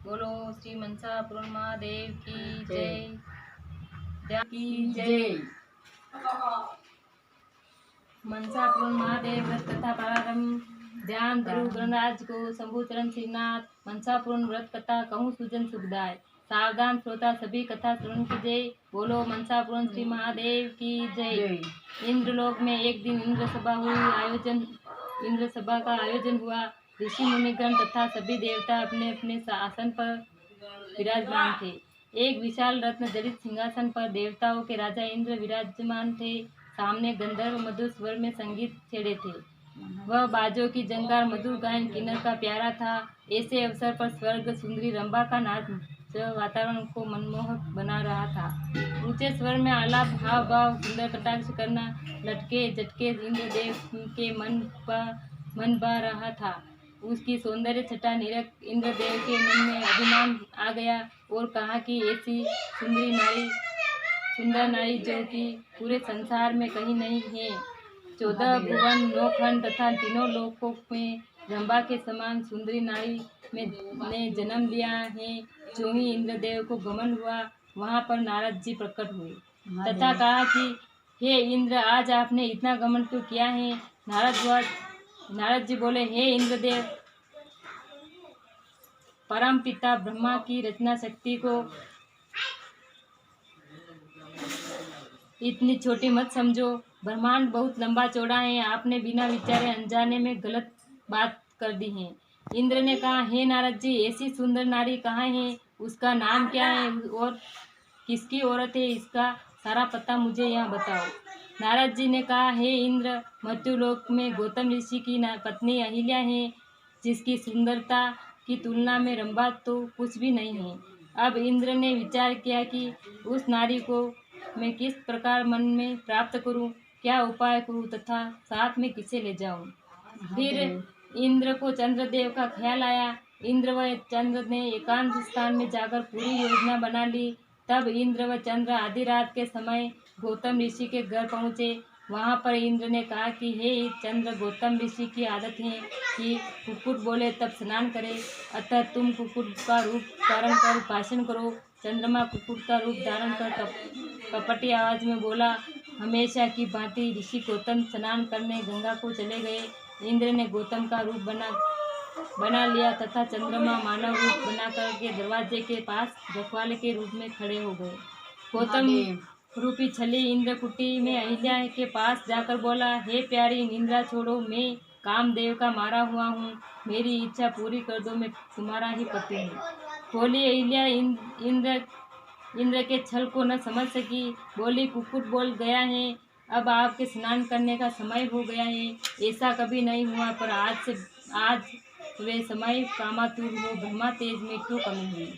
बोलो श्री मनसा पूर्ण महादेव की जय की जय। मनसा पूर्ण महादेव व्रत कथा प्रारंभ। ध्यान गुरु गणराज को शंभु चरण श्रीनाथ। मनसा पूर्ण व्रत कथा कहूँ सुजन सुखदाय। सावधान श्रोता सभी कथा श्रवण कीजिए। बोलो मनसा पूर्ण श्री महादेव की जय। इंद्रलोक में एक दिन इंद्र सभा का आयोजन हुआ। ऋषि मुनिगण तथा सभी देवता अपने अपने आसन पर विराजमान थे। एक विशाल रत्न जड़ित सिंहासन पर देवताओं के राजा इंद्र विराजमान थे। सामने गंधर्व मधुर स्वर में संगीत छेड़े थे। वह बाजों की जंकार मधुर गायन किन्नर का प्यारा था। ऐसे अवसर पर स्वर्ग सुंदरी रंभा का नाच वातावरण को मनमोहक बना रहा था। ऊंचे स्वर में आलाप, हाव भाव, सुंदर कटाक्ष करना, लटके झटके इंद्रदेव के मन बा रहा था। उसकी सौंदर्य छटा निरख इंद्रदेव के मन में अभिमान आ गया और कहा कि ऐसी सुंदर नारी जो कि पूरे संसार में कहीं नहीं है। 14 भुवन, 9 खंड तथा तीनों लोकों में रंभा के समान सुंदरी नारी ने जन्म लिया है। जो ही इंद्रदेव को गमन हुआ वहां पर नारद जी प्रकट हुए तथा कहा कि हे इंद्र, आज आपने इतना गमन क्यों किया है। नारद जी बोले, हे इंद्रदेव, परम पिता ब्रह्मा की रचना शक्ति को इतनी छोटी मत समझो। ब्रह्मांड बहुत लंबा चौड़ा है। आपने बिना विचारे अनजाने में गलत बात कर दी है। इंद्र ने कहा, हे नारद जी, ऐसी सुंदर नारी कहाँ है, उसका नाम क्या है और किसकी औरत है, इसका सारा पता मुझे यहाँ बताओ। नारद जी ने कहा, हे इंद्र, मृत्युलोक में गौतम ऋषि की पत्नी अहिल्या है, जिसकी सुंदरता की तुलना में रंभा तो कुछ भी नहीं है। अब इंद्र ने विचार किया कि उस नारी को मैं किस प्रकार मन में प्राप्त करूं, क्या उपाय करूं तथा साथ में किसे ले जाऊं। फिर इंद्र को चंद्रदेव का ख्याल आया। इंद्र व चंद्र ने एकांत स्थान में जाकर पूरी योजना बना ली। तब इंद्र व चंद्र आधी रात के समय गौतम ऋषि के घर पहुँचे। वहाँ पर इंद्र ने कहा कि हे चंद्र, गौतम ऋषि की आदत है कि कुक्कुट बोले तब स्नान करे, अतः तुम कुक्कुट का रूप धारण कर भाषण करो। चंद्रमा कुक्कुट का रूप धारण कर कपटी आवाज में बोला। हमेशा की भांति ऋषि गौतम स्नान करने गंगा को चले गए। इंद्र ने गौतम का रूप बना लिया तथा चंद्रमा मानव रूप बना करके दरवाजे के पास रखवाले के रूप में खड़े हो गए। गौतम रूपी छली इंद्र कुटी में अहिल्या के पास जाकर बोला, हे प्यारी निंद्रा छोड़ो, मैं कामदेव का मारा हुआ हूँ, मेरी इच्छा पूरी कर दो, मैं तुम्हारा ही पति हूँ। बोली अहिल्या इंद्र के छल को न समझ सकी। बोली, कुक्कुट बोल गया है, अब आपके स्नान करने का समय हो गया है। ऐसा कभी नहीं हुआ, पर आज वे समय कामातुर हो, ब्रह्मा तेज में क्यों कमी हुई।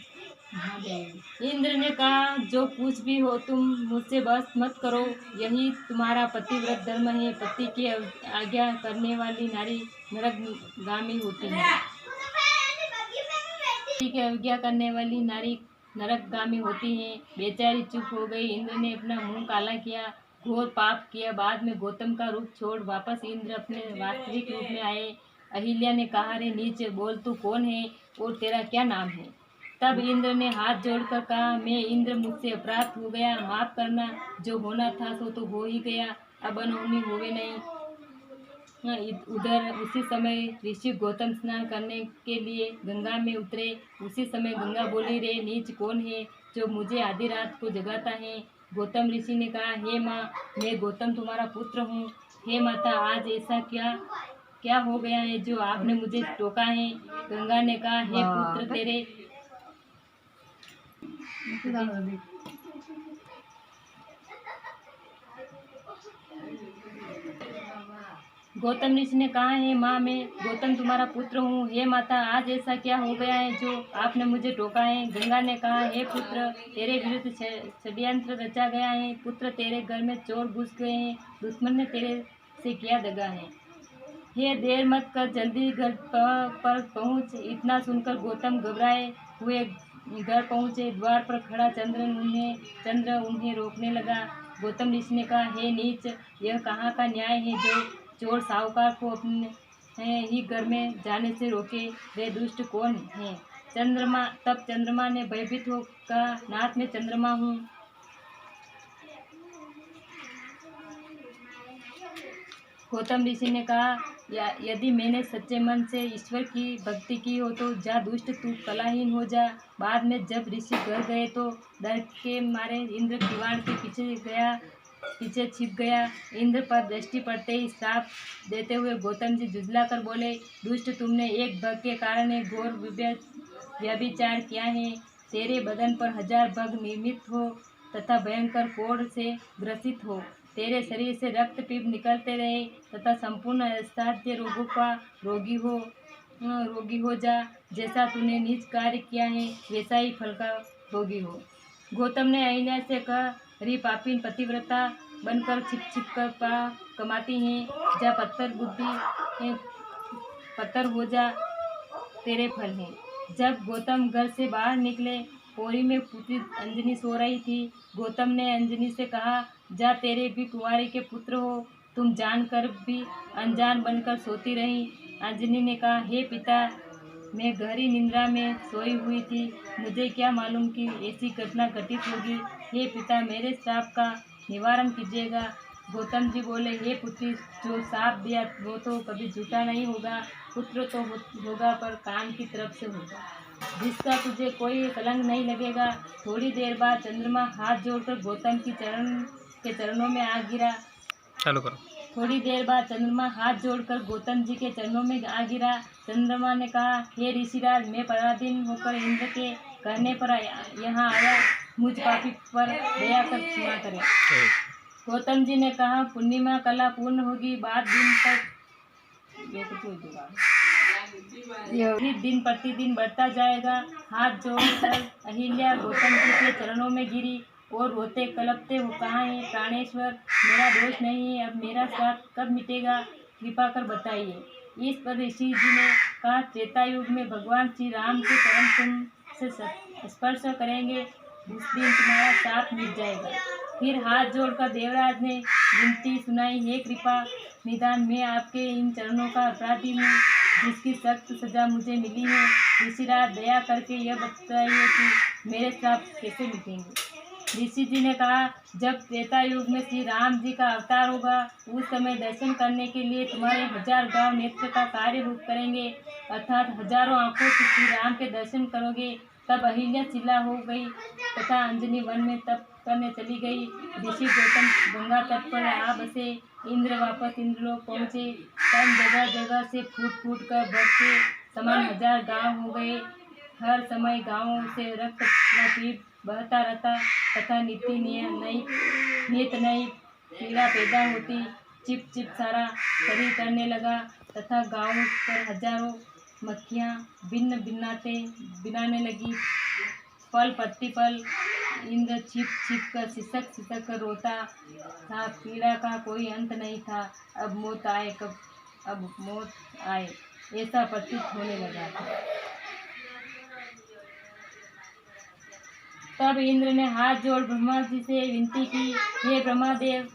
इंद्र ने कहा, जो कुछ भी हो तुम मुझसे बस मत करो, यही तुम्हारा पतिव्रत धर्म है। पति की आज्ञा करने वाली नारी नरकगामी होती है। पति की आज्ञा करने वाली नारी नरकगामी होती है। बेचारी चुप हो गई। इंद्र ने अपना मुंह काला किया, घोर पाप किया। बाद में गौतम का रूप छोड़ वापस इंद्र अपने वास्तविक रूप में आए। अहिल्या ने कहा, रे नीच, बोल तू कौन है और तेरा क्या नाम है। तब इंद्र ने हाथ जोड़कर कहा, मैं इंद्र, मुझसे अपराध हो गया, माफ करना। जो होना था सो तो हो ही गया, अब अनहोनी होवे नहीं। उधर उसी समय ऋषि गौतम स्नान करने के लिए गंगा में उतरे। उसी समय गंगा बोली, रे नीच, कौन है जो मुझे आधी रात को जगाता है। गौतम ऋषि ने कहा, हे माँ, मैं गौतम तुम्हारा पुत्र हूँ। हे माता, आज ऐसा क्या हो गया है जो आपने मुझे टोका है। गंगा ने कहा, हे पुत्र, तेरे गौतम ऋषि ने कहा, है माँ, मैं गौतम तुम्हारा पुत्र हूँ। हे माता, आज ऐसा क्या हो गया है जो आपने मुझे टोका है। गंगा ने कहा, हे पुत्र, तेरे विरुद्ध षड्यंत्र रचा गया है। पुत्र, तेरे घर में चोर घुस गए हैं, दुश्मन ने तेरे से किया दगा है। हे देर मत कर, जल्दी घर पर पहुँच। इतना सुनकर गौतम घबराए हुए घर पहुँचे। द्वार पर खड़ा चंद्र उन्हें रोकने लगा। गौतम ऋषि ने कहा, हे नीच, यह कहाँ का न्याय है जो चोर साहूकार को अपने ही घर में जाने से रोके। वे दुष्ट कौन है तब चंद्रमा ने भयभीत हो कहा, नाथ मैं चंद्रमा हूँ। गौतम ऋषि ने कहा, यदि मैंने सच्चे मन से ईश्वर की भक्ति की हो तो जा दुष्ट तू कलाहीन हो जा। बाद में जब ऋषि घर गए तो डर के मारे इंद्र किवाड़ के पीछे छिप गया। इंद्र पर दृष्टि पड़ते ही श्राप देते हुए गौतम जी झुंझला कर बोले, दुष्ट तुमने एक बग के कारण एक घोर व्यभिचार किया है। तेरे बदन पर 1000 बग निर्मित हो तथा भयंकर कोढ़ से ग्रसित हो। तेरे शरीर से रक्त पीप निकलते रहे तथा संपूर्ण असाध्य रोगों का रोगी हो जा। जैसा तूने नीच कार्य किया है वैसा ही फल का भोगी हो। गौतम ने अहिल्या से कहा, अरे पापीन पतिव्रता बनकर छिप कर पाप कमाती हैं, जा पत्थर हो जा, तेरे फल हैं। जब गौतम घर से बाहर निकले, पोरी में पुत्री अंजनी सो रही थी। गौतम ने अंजनी से कहा, जा तेरे भी कुंवारी के पुत्र हो, तुम जानकर भी अनजान बनकर सोती रही। अंजनी ने कहा, हे पिता, मैं गहरी निंद्रा में सोई हुई थी, मुझे क्या मालूम कि ऐसी घटना घटित होगी। हे पिता, मेरे श्राप का निवारण कीजिएगा। गौतम जी बोले, हे पुत्री, जो श्राप दिया वो तो कभी झूठा नहीं होगा। पुत्र तो होगा पर कान की तरफ से होगा, जिसका तुझे कोई कलंक नहीं लगेगा। थोड़ी देर बाद चंद्रमा हाथ जोड़कर गौतम के चरणों में आ गिरा। चालू करो। थोड़ी देर बाद चंद्रमा हाथ जोड़कर गौतम जी के चरणों में आ गिरा। चंद्रमा ने कहा, हे ऋषिराज, मैं पराधीन होकर इंद्र के कहने पर यहाँ आया, मुझ पापी पर दया कर क्षमा करें। गौतम जी ने कहा, पूर्णिमा कला पूर्ण होगी, बाद दिन तक दिन प्रतिदिन बढ़ता जाएगा। हाथ जोड़कर अहिल्या गौतम जी के चरणों में गिरी और रोते कलपते हो कहा, है प्राणेश्वर, मेरा दोष नहीं है, अब मेरा श्राप कब मिटेगा, कृपा कर बताइए। इस पर ऋषि जी ने कहा, त्रेता युग में भगवान श्री राम के चरण तुम से स्पर्श करेंगे, उस दिन तुम्हारा श्राप मिट जाएगा। फिर हाथ जोड़कर देवराज ने विनती सुनाई, हे कृपा निदान, मैं आपके इन चरणों का अपराधी हूँ, जिसकी सख्त सजा मुझे मिली है। ऋषिराज, दया करके यह बताइए कि मेरे श्राप कैसे मिटेंगे। ऋषि जी ने कहा, जब त्रेता युग में श्री राम जी का अवतार होगा, उस समय दर्शन करने के लिए तुम्हारे 1000 गांव नेत्र का कार्य रूप करेंगे, अर्थात हजारों आंखों से श्री राम के दर्शन करोगे। तब अहिल्या चिल्ला हो गई तथा अंजनी वन में तप करने चली गई। ऋषि गौतम गंगा तट पर आ बसे। इंद्र वापस इंद्रलोक पहुँचे। तब जगह जगह से फूट फूट कर बग के समान 1000 गांव हो गए। हर समय गांवों से रक्त व पीप बहता रहता तथा नित नई पीड़ा पैदा होती। चिप चिप सारा शरीर करने लगा तथा गांवों पर हजारों मक्खियाँ बिनाने लगी। पल प्रतिपल इंद्र छिप छिप कर सिसक कर रोता था। पीड़ा का कोई अंत नहीं था। अब मौत आए ऐसा प्रतीत होने लगा था। तब इंद्र ने हाथ जोड़ ब्रह्मा जी से विनती की, हे ब्रह्मादेव,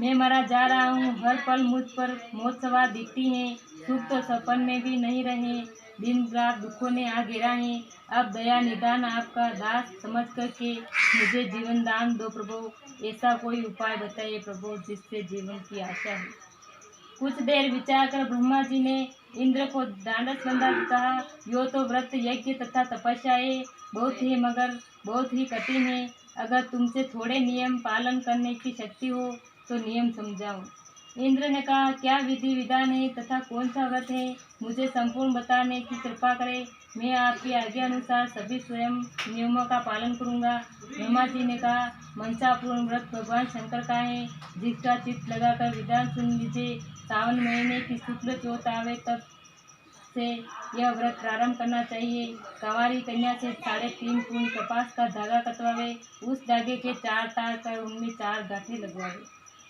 मैं मरा जा रहा हूँ, हर पल मुझ पर मौत सवार दिखती है। सुख तो सपन में भी नहीं रहे, दिन रात दुखों ने आ घेरा है। अब दया निदान आपका दास समझ करके मुझे जीवन दान दो प्रभु। ऐसा कोई उपाय बताइए प्रभु, जिससे जीवन की आशा है। कुछ देर विचार कर ब्रह्मा जी ने इंद्र को ढांढस बंधा कहा, यो तो व्रत यज्ञ तथा तपस्याएं बहुत ही मगर बहुत ही कठिन है। अगर तुमसे थोड़े नियम पालन करने की शक्ति हो तो नियम समझाओ। इंद्र ने कहा, क्या विधि विधान है तथा कौन सा व्रत है, मुझे संपूर्ण बताने की कृपा करें। मैं आपकी आज्ञा अनुसार सभी स्वयं नियमों का पालन करूंगा। ब्रह्मा जी ने कहा, मनसापूर्ण व्रत भगवान शंकर का है, जिसका चित्त लगाकर विधान सुन लीजिए। सावन महीने की शुक्ल चौथ आवे तब से यह व्रत प्रारंभ करना चाहिए। कंवारी कन्या से 3.5 पूर्ण कपास का धागा कटवावे, उस धागे के 4 तार कर उनमें 4 गांठें लगवावे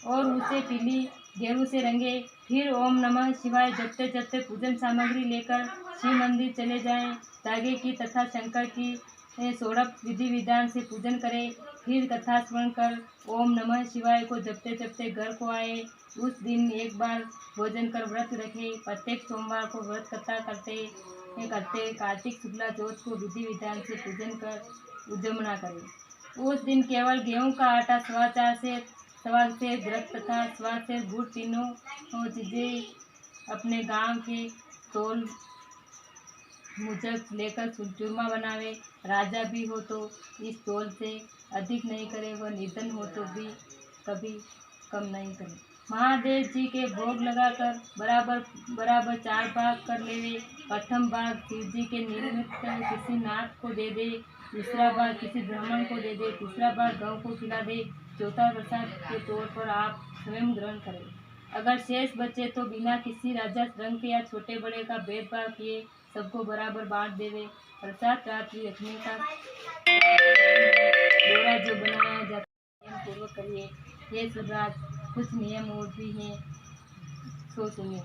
और उसे पीली गेरू से रंगे। फिर ओम नमः शिवाय जपते जपते पूजन सामग्री लेकर शिव मंदिर चले जाएं। धागे की तथा शंकर की 16 विधि विधान से पूजन करें। फिर कथा स्मरण कर ओम नमः शिवाय को जपते जपते घर को आए। उस दिन एक बार भोजन कर व्रत रखे। प्रत्येक सोमवार को व्रत कथा करते करते कार्तिक शुक्ला चौथ को विधि विधान से पूजन कर उद्यमना करें। उस दिन केवल गेहूं का आटा, सवा से व्रत तथा सवा से गुड़ तीनों चीजें अपने गांव के तौल मुजब लेकर चूरमा बनावे। राजा भी हो तो इस तौल से अधिक नहीं करे, वह निर्धन हो तो भी कभी कम नहीं करे। महादेव जी के भोग लगाकर बराबर बराबर 4 भाग कर लेवे। प्रथम भाग शिव जी के निमित्त किसी नाथ को दे दे, दूसरा भाग किसी ब्राह्मण को दे दे, तीसरा भाग गौ को खिला दे, चौथा प्रसाद के तौर पर आप स्वयं ग्रहण करें। अगर शेष बचे तो बिना किसी राजा रंग के या छोटे बड़े का भेदभाव किए सबको बराबर बांट देवे। प्रसाद रात्रि रखने का डोरा जो बनाया जाता है नियम पूर्वक करिए। ये सुराज कुछ नियम और भी हैं, सो सुनिए।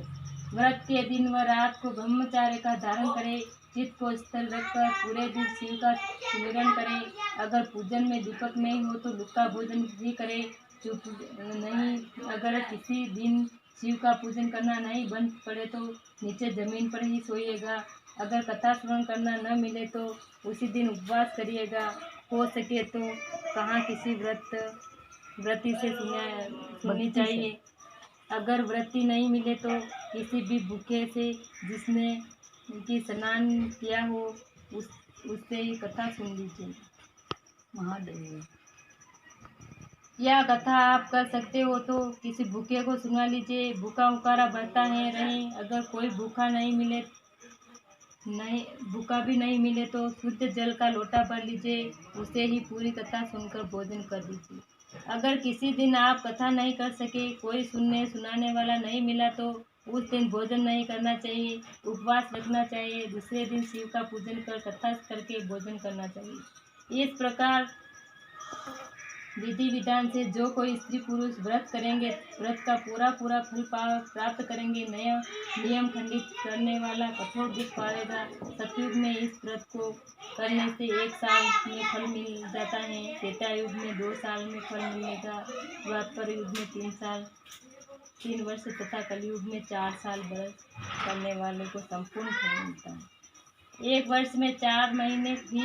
व्रत के दिन व रात को ब्रह्मचार्य का धारण करे। चित्त को स्थिर रखकर पूरे दिन शिव का सुमिरन करे। अगर पूजन में दीपक नहीं हो तो लुक्का भोजन भी करे। चुप नहीं, अगर किसी दिन शिव का पूजन करना नहीं बन पड़े तो नीचे जमीन पर ही सोइएगा। अगर कथा श्रवण करना न मिले तो उसी दिन उपवास करिएगा। हो सके तो कहाँ किसी व्रती से सुननी चाहिए। अगर व्रती नहीं मिले तो किसी भी भूखे से जिसने कि स्नान किया हो उससे ही कथा सुन लीजिए। महादेव यह कथा आप कर सकते हो तो किसी भूखे को सुना लीजिए। भूखा उकारा बढ़ता है रहे। अगर कोई भूखा भी नहीं मिले तो शुद्ध जल का लोटा भर लीजिए, उसे ही पूरी कथा सुनकर भोजन कर लीजिए। अगर किसी दिन आप कथा नहीं कर सके, कोई सुनाने वाला नहीं मिला तो उस दिन भोजन नहीं करना चाहिए, उपवास रखना चाहिए। दूसरे दिन शिव का पूजन कर कथा करके भोजन करना चाहिए। इस प्रकार विधि विधान से जो कोई स्त्री पुरुष व्रत करेंगे व्रत का पूरा फल प्राप्त करेंगे। नया नियम खंडित करने वाला कठोर दुख पाएगा। सतयुग में इस व्रत को करने से 1 साल में फल मिल जाता है, त्रेता युग में 2 साल में फल मिलेगा, द्वापर युग में 3 वर्ष तथा कलयुग में 4 साल व्रत करने वाले को संपूर्ण फल मिलता है। 1 वर्ष में 4 महीने भी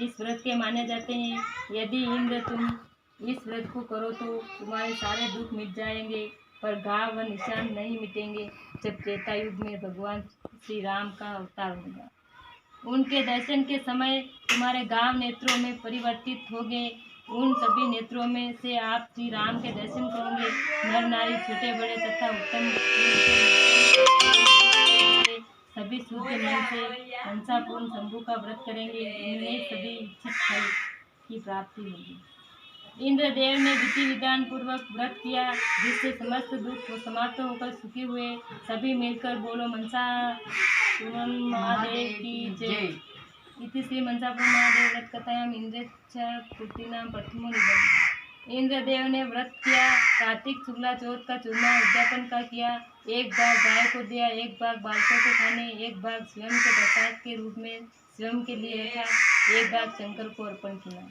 इस व्रत के माने जाते हैं। यदि इंद्र तुम इस व्रत को करो तो तुम्हारे सारे दुख मिट जाएंगे, पर घाव व निशान नहीं मिटेंगे। जब त्रेता युग में भगवान श्री राम का अवतार होगा, उनके दर्शन के समय तुम्हारे घाव नेत्रों में परिवर्तित होंगे। उन सभी नेत्रों में से आप श्री राम के दर्शन करोगे। नर नारी छोटे बड़े तथा उत्तम सभी शुद्ध मन से मनसापूर्ण शंभु का व्रत करेंगे। इनमें सभी इच्छित फल की प्राप्ति होगी। इंद्रदेव ने विधि विधान पूर्वक व्रत किया, जिससे समस्त दुख समाप्त होकर सुखी हुए। सभी मिलकर बोलो मनसापूर्ण महादेव की जय। इति श्री मनसापूर्ण महादेव व्रत कथायाम इंद्रेच्छा पूर्तिनाम प्रथमो निबंध। इंद्रदेव ने व्रत किया। कार्तिक शुक्ला चौथ का चूरमा उद्यापन का किया। 1 भाग गाय को दिया, 1 भाग बालकों को खाने, 1 भाग स्वयं के प्रसाद के रूप में स्वयं के लिए रखा, 1 भाग शंकर को अर्पण किया।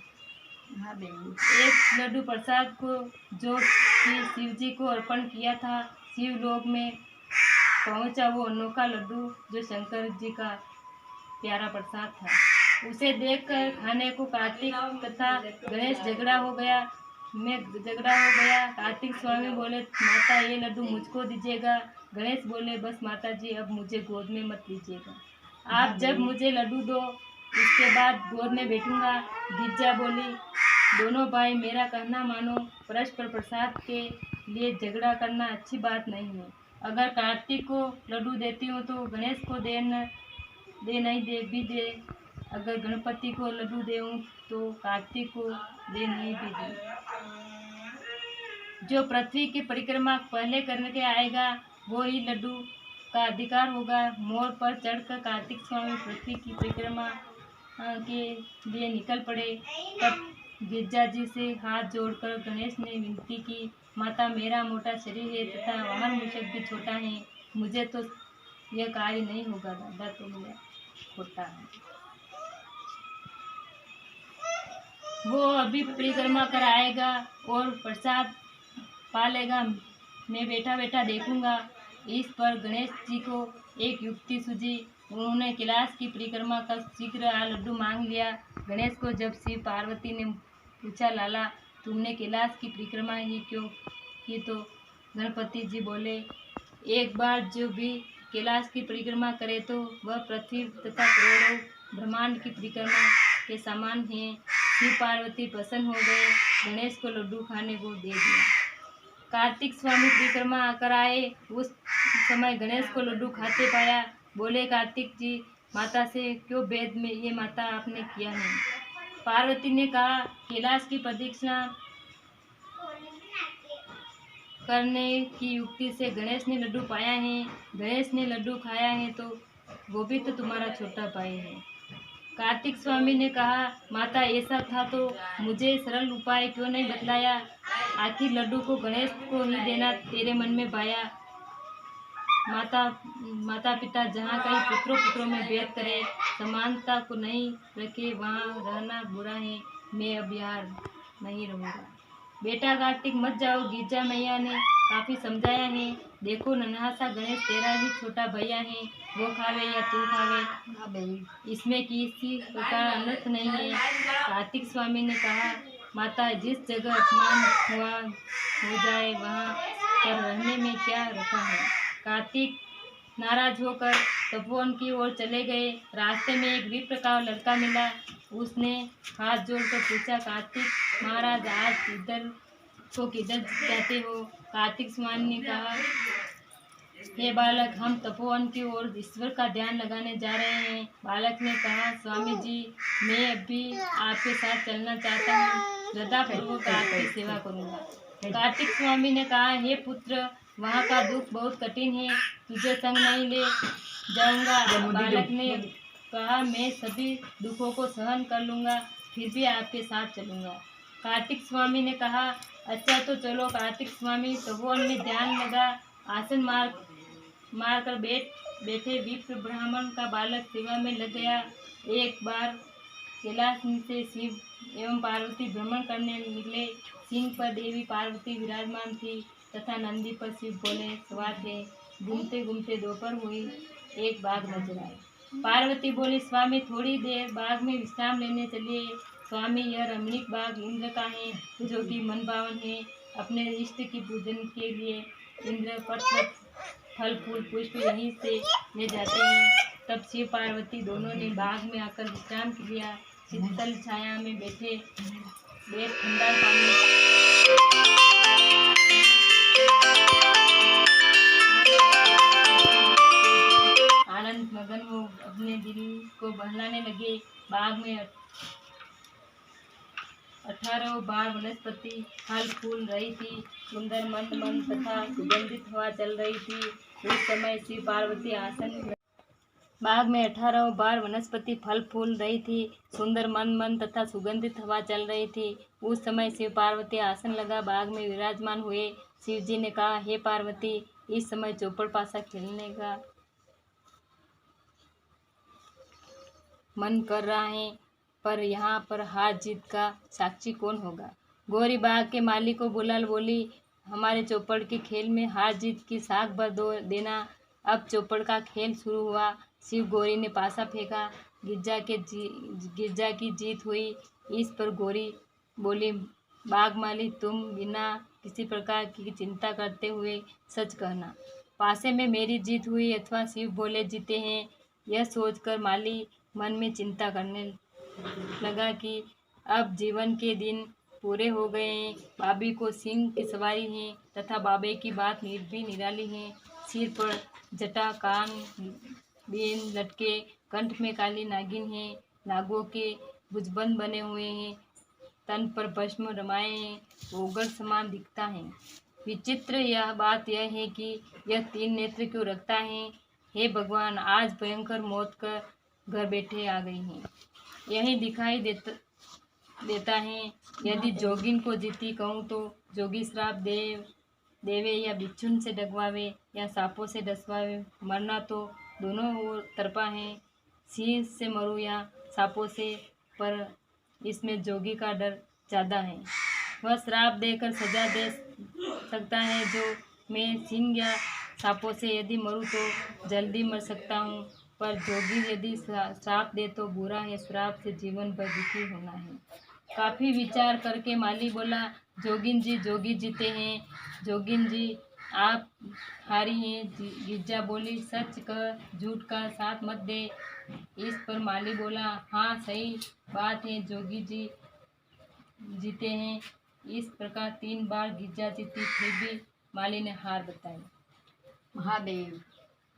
1 लड्डू प्रसाद को जो कि शिव जी को अर्पण किया था, शिव लोक में पहुंचा वो अनोखा लड्डू जो शंकर जी का प्यारा प्रसाद था, उसे देखकर खाने को कार्तिक तथा गणेश झगड़ा हो गया। कार्तिक स्वामी बोले, माता ये लड्डू मुझको दीजिएगा। गणेश बोले, बस माता जी अब मुझे गोद में मत लीजिएगा, आप जब मुझे लड्डू दो उसके बाद गोद में बैठूंगा। गिज्जा बोली, दोनों भाई मेरा कहना मानो, परस्पर प्रसाद के लिए झगड़ा करना अच्छी बात नहीं है। अगर कार्तिक को लड्डू देती हूँ तो गणेश को दे नहीं दे भी दे, अगर गणपति को लड्डू दूँ तो कार्तिक को दे नहीं भी दे। जो पृथ्वी की परिक्रमा पहले करके आएगा वो ही लड्डू का अधिकार होगा। मोर पर चढ़कर कार्तिक स्वामी पृथ्वी की परिक्रमा के लिए निकल पड़े। तब गिरजा जी से हाथ जोड़कर गणेश ने विनती की, माता मेरा मोटा शरीर है तथा वाहन मूषक भी छोटा है, मुझे तो यह कार्य नहीं होगा, दादा तो मेरा छोटा है। वो अभी परिक्रमा कर आएगा और प्रसाद पा लेगा, मैं बैठा बैठा देखूंगा। इस पर गणेश जी को एक युक्ति सूझी। उन्होंने कैलाश की परिक्रमा का शीघ्र लड्डू मांग लिया। गणेश को जब शिव पार्वती ने पूछा, लाला तुमने कैलाश की परिक्रमा ही क्यों की, तो गणपति जी बोले, एक बार जो भी कैलाश की परिक्रमा करे तो वह पृथ्वी तथा करोड़ों ब्रह्मांड की परिक्रमा के समान है। शिव पार्वती प्रसन्न हो गए, गणेश को लड्डू खाने को दे दिया। कार्तिक स्वामी परिक्रमा कर आए, उस समय गणेश को लड्डू खाते पाया। बोले, कार्तिक जी माता से क्यों भेद में ये माता आपने किया है। पार्वती ने कहा, कैलाश की प्रदक्षिणा करने की युक्ति से गणेश ने लड्डू पाया है। गणेश ने लड्डू खाया है तो वो भी तो तुम्हारा छोटा भाई है। कार्तिक स्वामी ने कहा, माता ऐसा था तो मुझे सरल उपाय क्यों नहीं बतलाया। आखिर लड्डू को गणेश को ही देना तेरे मन में भाया। माता पिता जहाँ कहीं पुत्रों में भेद करे, समानता को नहीं रखे, वहाँ रहना बुरा है। मैं अब यहाँ नहीं रहूँगा। बेटा कार्तिक मत जाओ, गिरजा मैया ने काफी समझाया है। देखो नन्हा सा गणेश तेरा ही छोटा भैया है, वो खावे या तू खावे, इसमें किसी प्रकार अनर्थ नहीं है। कार्तिक स्वामी ने कहा, माता जिस जगह अपमान हो जाए वहाँ पर रहने में क्या रखा है। कार्तिक नाराज होकर तपोवन की ओर चले गए। रास्ते में एक विप्र का लड़का मिला। उसने हाथ जोड़कर पूछा, कार्तिक महाराज आज इधर को किधर जाते हो। कार्तिक स्वामी ने कहा, हे बालक, हम तपोवन की ओर ईश्वर का ध्यान लगाने जा रहे हैं। बालक ने कहा, स्वामी जी मैं अभी आपके साथ चलना चाहता हूँ, श्रद्धापूर्वक आपकी सेवा करूँगा। कार्तिक स्वामी ने कहा, हे पुत्र, वहाँ का दुख बहुत कठिन है, तुझे संग नहीं ले जाऊंगा। बालक ने कहा, मैं सभी दुखों को सहन कर लूँगा, फिर भी आपके साथ चलूँगा। कार्तिक स्वामी ने कहा, अच्छा तो चलो। कार्तिक स्वामी तपोवन में ध्यान लगा, आसन मार कर बैठे। विप्र ब्राह्मण का बालक सेवा में लग गया। एक बार कैलाश से शिव एवं पार्वती भ्रमण करने निकले। सिंह पर देवी पार्वती विराजमान थी तथा नंदी पर शिव भोले सवार थे। घूमते घूमते दोपहर हुई, एक बाघ नजर आए। पार्वती बोली, स्वामी थोड़ी देर बाग में विश्राम लेने चलिए। स्वामी यह रमणीक बाग इंद्र का है, जो कि मन भावन है। अपने इष्ट की पूजन के लिए इंद्र पत्र फल फूल पुष्प यहीं से ले जाते हैं। तब शिव पार्वती दोनों ने बाग में आकर विश्राम किया। शीतल छाया में बैठ ठंडा पानी आनंद मगन वो अपने दिल को बहलाने लगे। बाग में 18 बार वनस्पति फल फूल रही थी। सुंदर मंद तथा सुगंधित हवा चल रही थी। उस समय शिव पार्वती आसन बाग में 18 बार वनस्पति फल फूल रही थी। सुंदर मंद तथा सुगंधित हवा चल रही थी। उस समय शिव पार्वती आसन लगा बाग में विराजमान हुए। शिव जी ने कहा, हे पार्वती, इस समय चौपड़ पासा खेलने का मन कर रहा है, पर यहाँ पर हार जीत का साक्षी कौन होगा। गौरी बाग के मालिक को बुला बोली, हमारे चौपड़ के खेल में हार जीत की साख भर देना। अब चौपड़ का खेल शुरू हुआ। शिव गौरी ने पासा फेंका, गिरजा की जीत हुई। इस पर गौरी बोली, बाग मालिक तुम बिना किसी प्रकार की चिंता करते हुए सच कहना, पासे में मेरी जीत हुई अथवा शिव भोले जीते हैं। यह सोचकर माली मन में चिंता करने लगा कि अब जीवन के दिन पूरे हो गए हैं। बाबी को सिंह की सवारी है तथा बाबे की बात भी निराली है। सिर पर जटा, कान बीन लटके, कंठ में काली नागिन है, नागों के भुजबंद बने हुए हैं, तन पर भस्म रमाए हैं, ओगर समान दिखता है। विचित्र यह बात यह है कि यह 3 नेत्र क्यों रखता है। हे भगवान, आज भयंकर मौत का घर बैठे आ गई हैं। यही दिखाई देता है। यदि जोगिन को जीती कहूँ तो जोगी श्राप देवे या बिच्छुन से डगवावे या सांपों से डसवावे। मरना तो दोनों ओर तरफा है, सिंह से मरूँ या सांपों से, पर इसमें जोगी का डर ज़्यादा है। वह श्राप देकर सजा दे सकता है, जो मैं सिंह या सांपों से यदि मरूँ तो जल्दी मर सकता हूँ। पर जोगी यदि श्राप दे तो बुरा है, श्राप से जीवन भर दुखी होना है। काफी विचार करके माली बोला, जोगी जीते हैं। जोगिन जी आप हारी हैं। गिरजा बोली, सच कह, झूठ का साथ मत दे। इस पर माली बोला, हाँ सही बात है, जोगी जी जीते हैं। इस प्रकार 3 बार गिरजा जीती, फिर भी माली ने हार बताई। महादेव।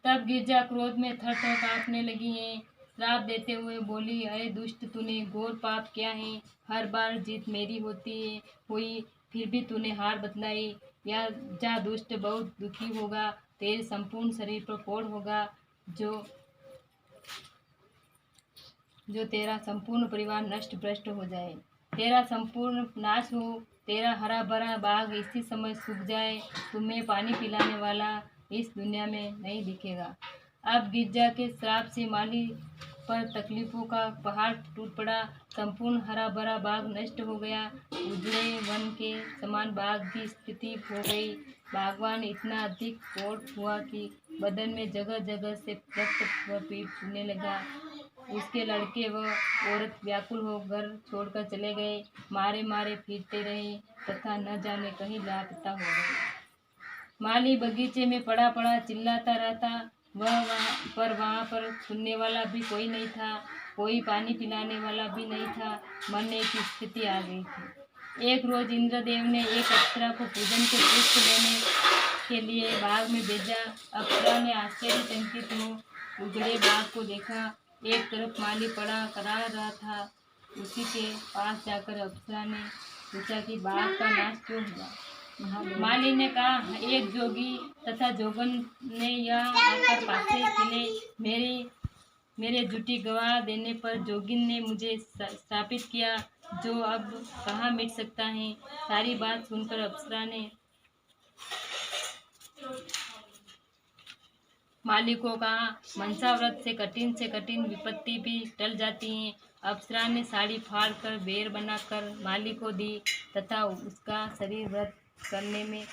तब गिरजा क्रोध में थर थर कांपने लगी है। श्राप देते हुए बोली, अरे दुष्ट, तूने घोर पाप किया है। हर बार जीत मेरी हुई, फिर भी तूने हार बतलाई। या जा दुष्ट, बहुत दुखी होगा, तेरे संपूर्ण शरीर पर कोढ़ होगा, जो तेरा संपूर्ण परिवार नष्ट भ्रष्ट हो जाए, तेरा संपूर्ण नाश हो, तेरा हरा भरा बाग इसी समय सूख जाए, तुम्हें पानी पिलाने वाला इस दुनिया में नहीं दिखेगा। अब गिरजा के श्राप से माली पर तकलीफों का पहाड़ टूट पड़ा। संपूर्ण हरा भरा बाग नष्ट हो गया। उजड़े वन के समान बाग की स्थिति हो गई। बागवान इतना अधिक कोढ़ हुआ कि बदन में जगह जगह से रक्त व पीठ छूने लगा। उसके लड़के व औरत व्याकुल हो घर छोड़कर चले गए, मारे मारे फिरते रहे तथा न जाने कहीं लापता हो गए। माली बगीचे में पड़ा पड़ा चिल्लाता रहता, वहाँ पर सुनने वाला भी कोई नहीं था, कोई पानी पिलाने वाला भी नहीं था। मरने की स्थिति आ गई थी। एक रोज इंद्रदेव ने एक अप्सरा को पूजन के पुष्प लेने के लिए बाग में भेजा। अप्सरा ने आश्चर्यचकित हो उजड़े बाग को देखा। एक तरफ माली पड़ा करा रहा था, उसी के पास जाकर अप्सरा ने पूछा कि बाग का नाश क्यों हुआ। माली ने कहा, एक जोगी तथा जोगन ने यह आकर पासे खेले, मेरे झूठी गवाह देने पर जोगिन ने मुझे स्थापित किया, जो अब कहाँ मिट सकता है। सारी बात सुनकर अप्सरा ने माली को कहा, मनसा व्रत से कठिन विपत्ति भी टल जाती है। अप्सरा ने साड़ी फाड़ कर बेर बनाकर माली को दी तथा उसका शरीर व्रत करने में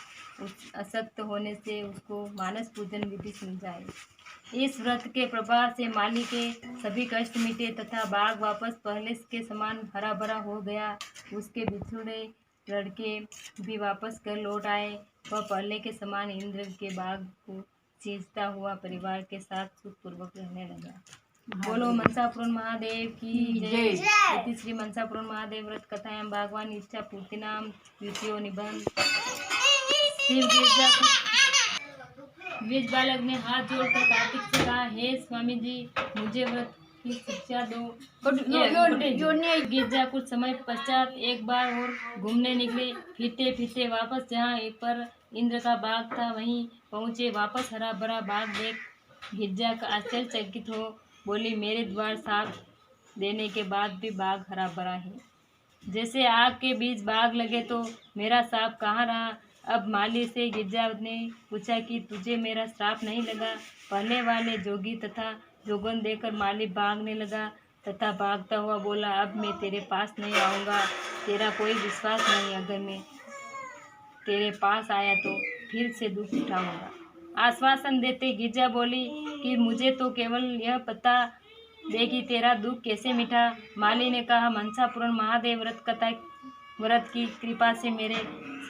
असक्त होने से उसको मानस पूजन विधि समझाई। इस व्रत के प्रभाव से माली के सभी कष्ट मिटे तथा बाग वापस पहले के समान हरा भरा हो गया। उसके बिछुड़े लड़के भी वापस कर लौट आए। वह पहले के समान इंद्र के बाग को सींचता हुआ परिवार के साथ सुखपूर्वक रहने लगा। बोलो मनसापुर महादेव की जय। इति श्री मनसापुर महादेव व्रत कथायां भगवान इच्छा पूर्ति नाम द्वितीयो निबंध। शिव द्विज बालक ने हाथ जोड़कर कार्तिक से कहा, हे स्वामी जी, मुझे व्रत की शिक्षा दो। गिरजा कुछ समय पश्चात एक बार और घूमने निकले। फिरते फिरते वापस जहाँ एक पर इंद्र का बाग था वहीं पहुँचे। वापस हरा भरा बाग देख गिरजा का आश्चर्यचकित हो बोली, मेरे द्वार साफ देने के बाद भी बाग हरा भरा है। जैसे आग के बीच बाग लगे तो मेरा श्राप कहाँ रहा। अब माली से गिरजा ने पूछा कि तुझे मेरा श्राप नहीं लगा। पहले वाले जोगी तथा जोगन देकर माली भागने लगा तथा भागता हुआ बोला, अब मैं तेरे पास नहीं आऊँगा, तेरा कोई विश्वास नहीं। अगर मैं तेरे पास आया तो फिर से दुख उठाऊंगा। आश्वासन देते गिरजा बोली कि मुझे तो केवल यह पता दे कि तेरा दुख कैसे मिटा। माली ने कहा, मनसापुर महादेव व्रत की कृपा से मेरे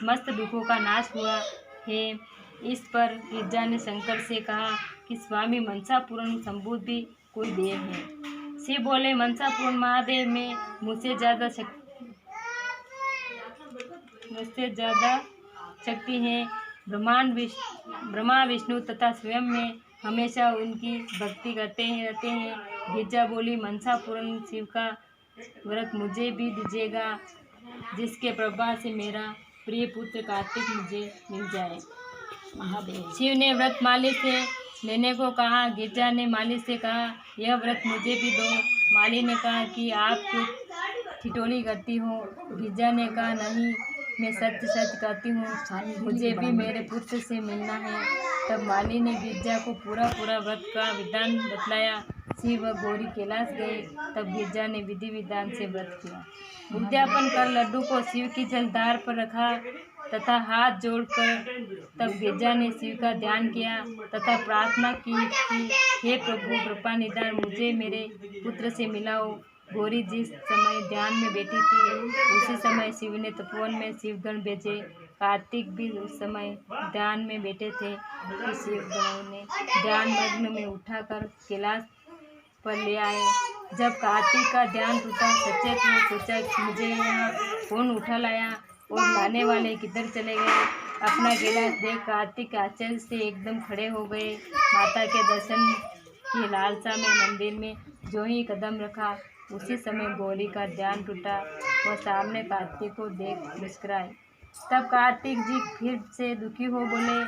समस्त दुखों का नाश हुआ है। इस पर गिरजा ने शंकर से कहा कि स्वामी मनसापुर संभूत भी कोई देव है। शिव बोले, मनसापुर महादेव में मुझसे ज़्यादा शक्ति है। ब्रह्मा विष्णु तथा स्वयं में हमेशा उनकी भक्ति करते रहते हैं। गिरजा बोली, मनसापुर शिव का व्रत मुझे भी दीजिएगा, जिसके प्रभाव से मेरा प्रिय पुत्र कार्तिक मुझे मिल जाए। महादेव। शिव ने व्रत माली से लेने को कहा। गिरजा ने माली से कहा, यह व्रत मुझे भी दो। माली ने कहा कि आप कुछ ठिठोली करती हो। गिरजा ने कहा, नहीं, मैं सच सच कहती हूँ, मुझे भी मेरे पुत्र से मिलना है। तब माली ने गिरजा को पूरा व्रत का विधान बतलाया। शिव व गौरी कैलाश गए। तब गिरजा ने विधि विधान से व्रत किया। उद्यापन कर लड्डू को शिव की जलधार पर रखा। तथा हाथ जोड़कर तब गिरजा ने शिव का ध्यान किया तथा प्रार्थना की कि हे प्रभु कृपा निधान, मुझे मेरे पुत्र से मिलाओ। गौरी जिस समय ध्यान में बैठी थी उसी समय शिव ने तपोवन में शिवगण भेजे। कार्तिक भी उस समय ध्यान में बैठे थे कि शिवगणों ने ध्यान मग्न में उठाकर कैलाश पर ले आए। जब कार्तिक का ध्यान टूटा, सचेत वो सोचा कि मुझे यहाँ कौन उठा लाया और लाने वाले किधर चले गए। अपना कैलाश देख कार्तिक आश्चर्य से एकदम खड़े हो गए। माता के दर्शन की लालसा में मंदिर में जो ही कदम रखा उसी समय गौरी का ध्यान टूटा। वह सामने कार्तिक को देख मुस्कुराए। तब कार्तिक जी फिर से दुखी हो बोले,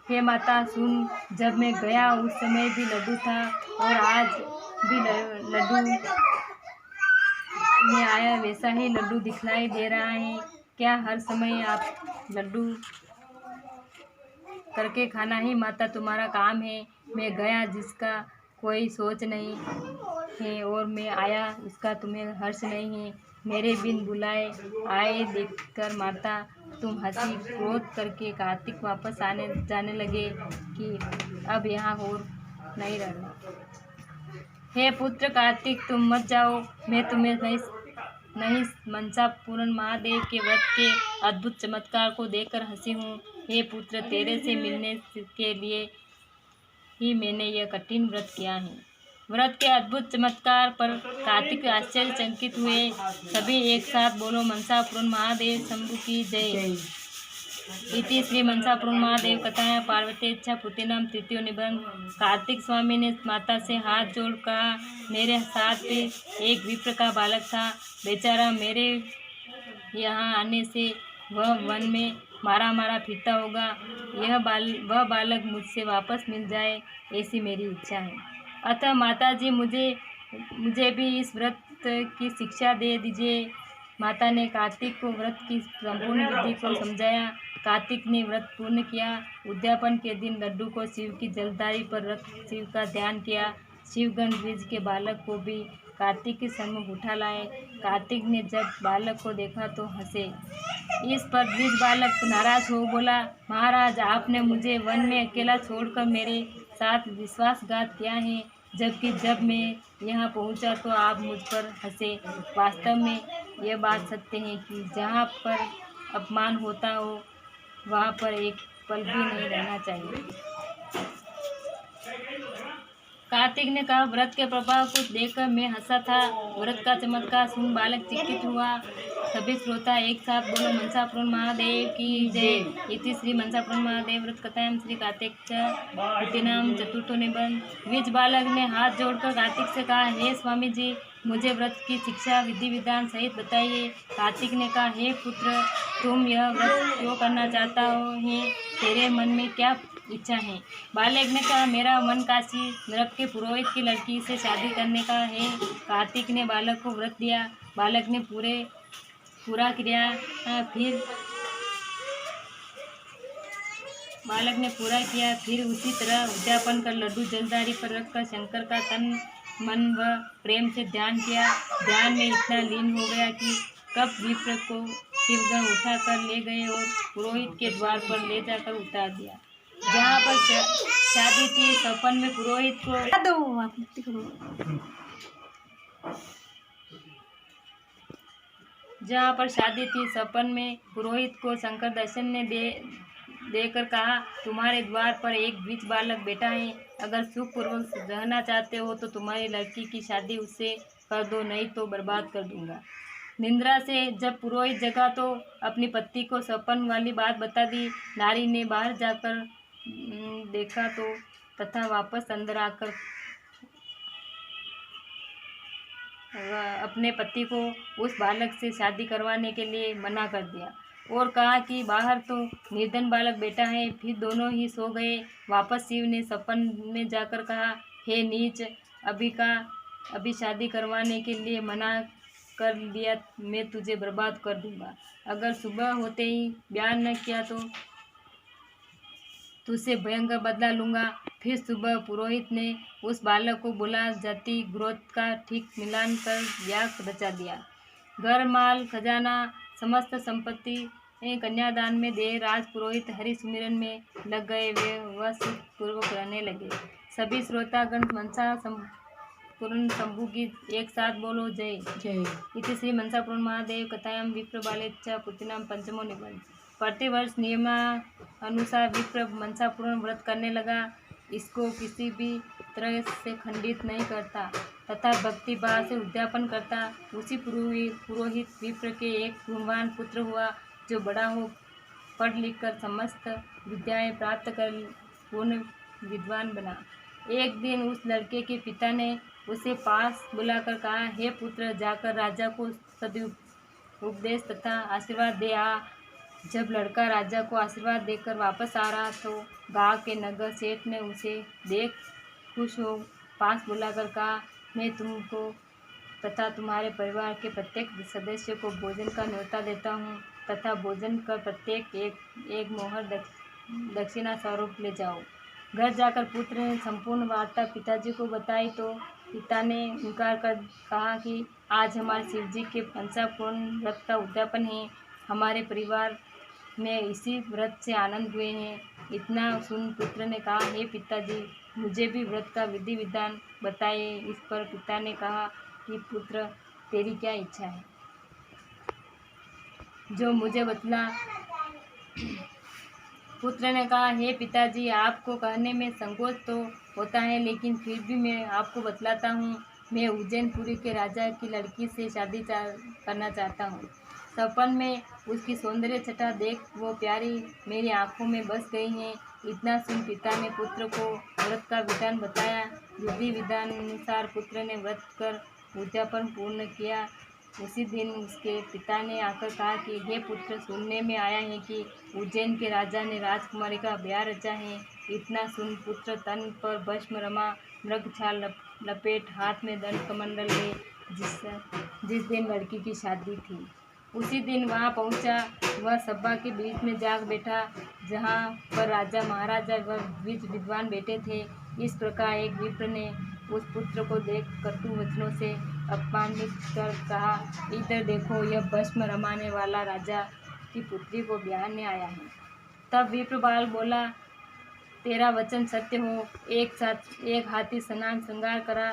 हे माता सुन, जब मैं गया उस समय भी लड्डू था और आज भी लड्डू में आया वैसा ही लड्डू दिखलाई दे रहा है। क्या हर समय आप लड्डू करके खाना ही माता तुम्हारा काम है? मैं गया जिसका कोई सोच नहीं है और मैं आया उसका तुम्हें हर्ष नहीं है। मेरे बिन बुलाए आए देखकर माता तुम हंसी क्रोध करके कार्तिक वापस आने जाने लगे कि अब यहाँ और नहीं रहना। हे पुत्र कार्तिक तुम मत जाओ, मैं तुम्हें नहीं मनसा पूर्ण महादेव के व्रत के अद्भुत चमत्कार को देखकर हंसी हूँ। हे पुत्र तेरे से मिलने के लिए ही मैंने यह कठिन व्रत किया है। व्रत के अद्भुत चमत्कार पर कार्तिक आश्चर्यचकित हुए। सभी एक साथ बोलो मनसा पूर्ण महादेव शंभु की जय। इति श्री मनसा पूर्ण महादेव कथाया पार्वतीच्छा पुतिनाम तृतीय निबंध। कार्तिक स्वामी ने माता से हाथ जोड़ कहा, मेरे साथ एक विप्र का बालक था, बेचारा मेरे यहाँ आने से वह वन में मारा मारा फिरता होगा। वह बालक मुझसे वापस मिल जाए ऐसी मेरी इच्छा है। अतः माता जी मुझे भी इस व्रत की शिक्षा दे दीजिए। माता ने कार्तिक को व्रत की संपूर्ण विधि को समझाया। कार्तिक ने व्रत पूर्ण किया। उद्यापन के दिन लड्डू को शिव की जलधारी पर रख शिव का ध्यान किया। शिवगण द्विज के बालक को भी कार्तिक के सम्मुख उठा लाए। कार्तिक ने जब बालक को देखा तो हंसे। इस पर द्विज बालक नाराज हो बोला, महाराज आपने मुझे वन में अकेला छोड़कर मेरे साथ विश्वासघात किया है, जबकि जब मैं यहाँ पहुँचा तो आप मुझ पर हंसे। वास्तव में यह बात सत्य है कि जहाँ पर अपमान होता हो वहाँ पर एक पल भी नहीं रहना चाहिए। कार्तिक ने कहा, व्रत के प्रभाव को देखकर मैं हंसा था। व्रत का चमत्कार सुन बालक चिंतित हुआ। सभी श्रोता एक साथ बोलो मनसा पूर्ण महादेव की जय। इति श्री मनसा पूर्ण महादेव व्रत कथायाम श्री कार्तिक पुतिनाम चतुर्थो निबंध। द्विज बालक ने हाथ जोड़कर कार्तिक से कहा, हे स्वामी जी मुझे व्रत की शिक्षा विधि विधान सहित बताइए। कार्तिक ने कहा, हे पुत्र तुम यह व्रत क्यों करना चाहता हो है? तेरे मन में क्या इच्छा है? बालक ने कहा, मेरा मन काशी नरक के पुरोहित की लड़की से शादी करने का है। कार्तिक ने बालक को व्रत दिया। बालक ने पूरा किया। फिर उसी तरह उद्यापन कर लड्डू जलधारी पर रखकर शंकर का तन मन व प्रेम से ध्यान किया। ध्यान में इतना लीन हो गया कि कब विप्र को शिवगण उठा कर ले गए और पुरोहित के द्वार पर ले जाकर उतार दिया। जहाँ पर शादी थी सपन में पुरोहित को शंकर दर्शन ने देकर कहा, तुम्हारे द्वार पर एक द्विज बालक बैठा है। अगर सुखपूर्वक रहना चाहते हो तो तुम्हारी लड़की की शादी उससे कर दो, नहीं तो बर्बाद कर दूंगा। निंद्रा से जब पुरोहित जगा तो अपनी पत्नी को सपन वाली बात बता दी। नारी ने बाहर जाकर देखा तो तथा वापस अंदर आकर अपने पति को उस बालक से शादी करवाने के लिए मना कर दिया और कहा कि बाहर तो निर्धन बालक बैठा है। फिर दोनों ही सो गए। वापस शिव ने सपन में जाकर कहा, हे नीच, अभी शादी करवाने के लिए मना कर दिया, मैं तुझे बर्बाद कर दूंगा। अगर सुबह होते ही बयान न किया तो तुझसे भयंकर बदला लूँगा। फिर सुबह पुरोहित ने उस बालक को बोला, जाति ग्रोथ का ठीक मिलान कर ब्याह रचा दिया। घर माल खजाना समस्त संपत्ति कन्यादान में देर राज पुरोहित हरि सुमिरन में लग गए। वे वह सुख पूर्वक रहने लगे। सभी श्रोतागण मनसा पूर्ण शंभु की एक साथ बोलो जय जय। इति श्री मनसा पूर्ण महादेव कथायां विप्र बालेच्चा पुत्रिनाम पंचमो निबंध। प्रतिवर्ष नियमानुसार विप्र मनसा पूर्ण व्रत करने लगा। इसको किसी भी तरह से खंडित नहीं करता तथा भक्ति भाव से उद्यापन करता। उसी पुरोहित विप्र के एक गुणवान पुत्र हुआ जो बड़ा हो पढ़ लिख कर समस्त विद्याएं प्राप्त कर पूर्ण विद्वान बना। एक दिन उस लड़के के पिता ने उसे पास बुलाकर कहा, हे पुत्र, जाकर राजा को सदुपदेश तथा आशीर्वाद दे आ। जब लड़का राजा को आशीर्वाद देकर वापस आ रहा तो गांव के नगर सेठ ने उसे देख खुश हो पास बुलाकर कहा, मैं तुमको तथा तुम्हारे परिवार के प्रत्येक सदस्य को भोजन का न्योता देता हूँ तथा भोजन कर प्रत्येक एक मोहर दक्षिणा स्वरूप ले जाओ। घर जाकर पुत्र ने संपूर्ण वार्ता पिताजी को बताई तो पिता ने इनकार कर कहा कि आज हमारे शिवजी के मनसा पूर्ण व्रत का उद्यापन है। हमारे परिवार में इसी व्रत से आनंद हुए हैं। इतना सुन पुत्र ने कहा, हे पिताजी, मुझे भी व्रत का विधि विधान बताइए। इस पर पिता ने कहा कि पुत्र, तेरी क्या इच्छा है जो मुझे बतला। पुत्र ने कहा, हे पिताजी, आपको कहने में संकोच तो होता है, लेकिन फिर भी मैं आपको बतलाता हूँ। मैं उज्जैनपुरी के राजा की लड़की से शादी करना चाहता हूँ। सपन में उसकी सौंदर्य छटा देख वो प्यारी मेरी आंखों में बस गई हैं। इतना सुन पिता ने पुत्र को व्रत का विधान बताया। विधि विधान अनुसार पुत्र ने व्रत कर उद्यापन पूर्ण किया। उसी दिन उसके पिता ने आकर कहा कि हे पुत्र, सुनने में आया है कि उज्जैन के राजा ने राजकुमारी का ब्याह रचा है। इतना सुन पुत्र तन पर भस्म रमा मृग छाल लपेट हाथ में दंड कमंडल ले जिस दिन लड़की की शादी थी उसी दिन वहाँ पहुँचा। वह सभा के बीच में जाग बैठा जहाँ पर राजा महाराजा व विद्वान बैठे थे। इस प्रकार एक विप्र ने उस पुत्र को देख कटु वचनों से अपमानित कर कहा, इधर देखो, यह भस्म रमाने वाला राजा की पुत्री को ब्याहने आया है। तब विप्र बाल बोला, तेरा वचन सत्य हो। एक हाथी स्नान श्रृंगार करा